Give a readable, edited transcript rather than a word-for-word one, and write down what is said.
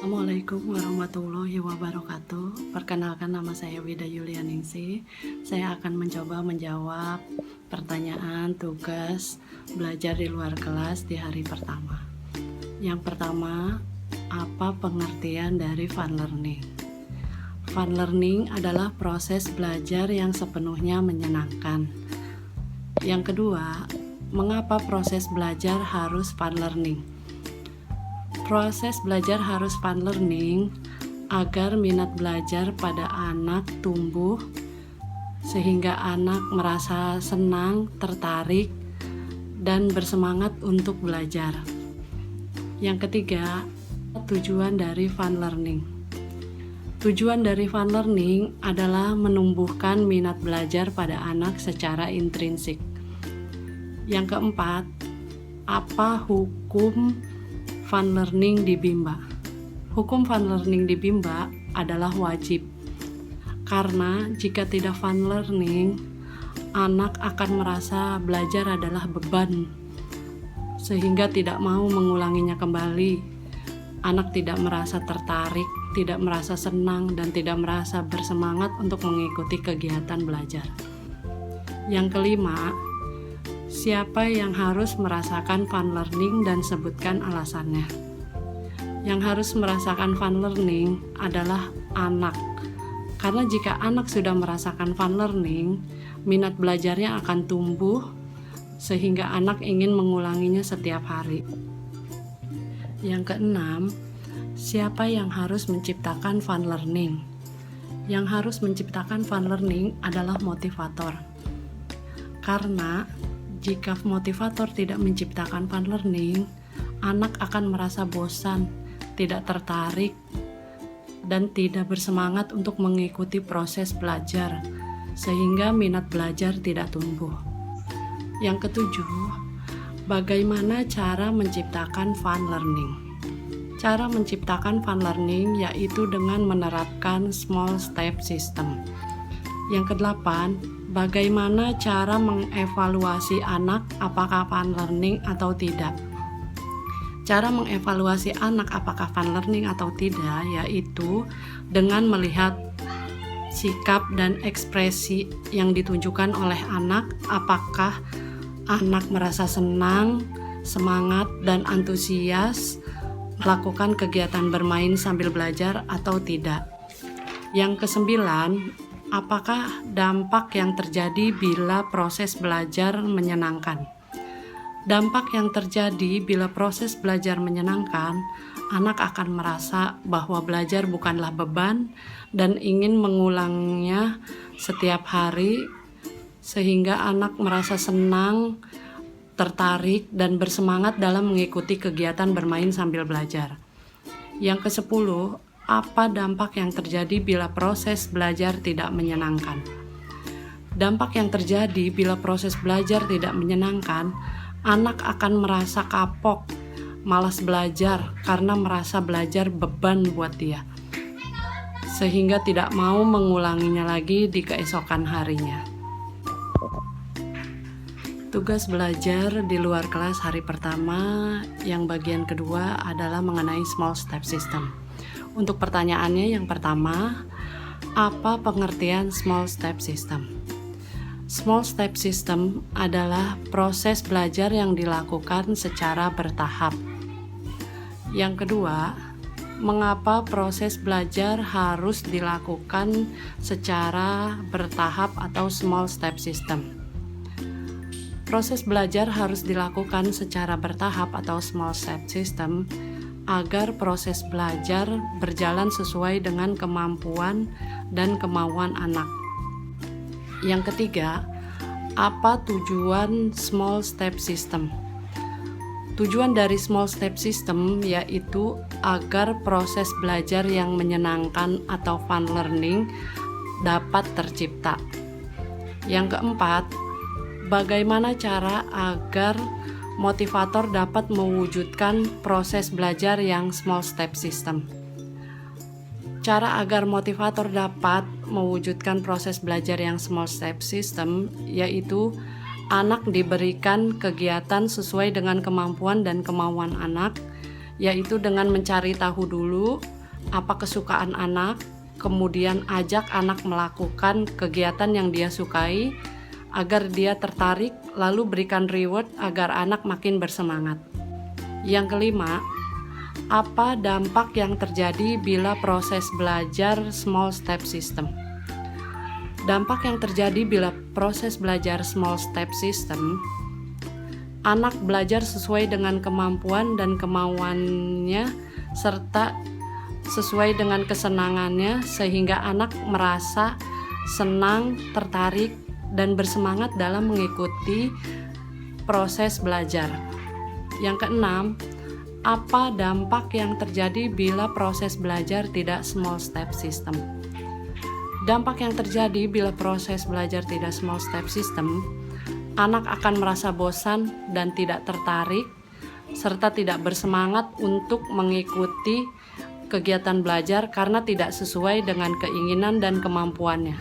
Assalamualaikum warahmatullahi wabarakatuh. Perkenalkan, nama saya Wida Yulianingsih. Saya akan mencoba menjawab pertanyaan tugas belajar di luar kelas di hari pertama. Yang pertama, apa pengertian dari fun learning? Fun learning adalah proses belajar yang sepenuhnya menyenangkan. Yang kedua, mengapa proses belajar harus fun learning? Proses belajar harus fun learning agar minat belajar pada anak tumbuh sehingga anak merasa senang, tertarik, dan bersemangat untuk belajar. Yang ketiga, tujuan dari fun learning. Tujuan dari fun learning adalah menumbuhkan minat belajar pada anak secara intrinsik. Yang keempat, apa hukum fun learning di Bimba? Hukum fun learning di Bimba adalah wajib. Karena jika tidak fun learning, anak akan merasa belajar adalah beban, sehingga tidak mau mengulanginya kembali. Anak tidak merasa tertarik, tidak merasa senang, dan tidak merasa bersemangat untuk mengikuti kegiatan belajar. Yang kelima, siapa yang harus merasakan fun learning dan sebutkan alasannya? Yang harus merasakan fun learning adalah anak. Karena jika anak sudah merasakan fun learning, minat belajarnya akan tumbuh sehingga anak ingin mengulanginya setiap hari. Yang keenam, siapa yang harus menciptakan fun learning? Yang harus menciptakan fun learning adalah motivator. Karena jika motivator tidak menciptakan fun learning, anak akan merasa bosan, tidak tertarik, dan tidak bersemangat untuk mengikuti proses belajar, sehingga minat belajar tidak tumbuh. Yang ketujuh, bagaimana cara menciptakan fun learning? Cara menciptakan fun learning yaitu dengan menerapkan small step system. Yang kedelapan, bagaimana cara mengevaluasi anak apakah fun learning atau tidak? Cara mengevaluasi anak apakah fun learning atau tidak yaitu dengan melihat sikap dan ekspresi yang ditunjukkan oleh anak, apakah anak merasa senang, semangat, dan antusias melakukan kegiatan bermain sambil belajar atau tidak. Yang kesembilan, apakah dampak yang terjadi bila proses belajar menyenangkan? Dampak yang terjadi bila proses belajar menyenangkan, anak akan merasa bahwa belajar bukanlah beban dan ingin mengulangnya setiap hari, sehingga anak merasa senang, tertarik, dan bersemangat dalam mengikuti kegiatan bermain sambil belajar. Yang kesepuluh, apa dampak yang terjadi bila proses belajar tidak menyenangkan? Dampak yang terjadi bila proses belajar tidak menyenangkan, anak akan merasa kapok, malas belajar karena merasa belajar beban buat dia, sehingga tidak mau mengulanginya lagi di keesokan harinya. Tugas belajar di luar kelas hari pertama yang bagian kedua adalah mengenai small step system. Untuk pertanyaannya yang pertama, apa pengertian small step system? Small step system adalah proses belajar yang dilakukan secara bertahap. Yang kedua, mengapa proses belajar harus dilakukan secara bertahap atau small step system? Proses belajar harus dilakukan secara bertahap atau small step system agar proses belajar berjalan sesuai dengan kemampuan dan kemauan anak. Yang ketiga, apa tujuan small step system? Tujuan dari small step system yaitu agar proses belajar yang menyenangkan atau fun learning dapat tercipta. Yang keempat, bagaimana cara agar motivator dapat mewujudkan proses belajar yang small step system? Cara agar motivator dapat mewujudkan proses belajar yang small step system yaitu anak diberikan kegiatan sesuai dengan kemampuan dan kemauan anak yaitu dengan mencari tahu dulu apa kesukaan anak, kemudian ajak anak melakukan kegiatan yang dia sukai agar dia tertarik, lalu berikan reward agar anak makin bersemangat. Yang kelima, apa dampak yang terjadi bila proses belajar small step system? Dampak yang terjadi bila proses belajar small step system, anak belajar sesuai dengan kemampuan dan kemauannya serta sesuai dengan kesenangannya, sehingga anak merasa senang, tertarik, dan bersemangat dalam mengikuti proses belajar. Yang keenam, apa dampak yang terjadi bila proses belajar tidak small step system? Dampak yang terjadi bila proses belajar tidak small step system, anak akan merasa bosan dan tidak tertarik, serta tidak bersemangat untuk mengikuti kegiatan belajar karena tidak sesuai dengan keinginan dan kemampuannya.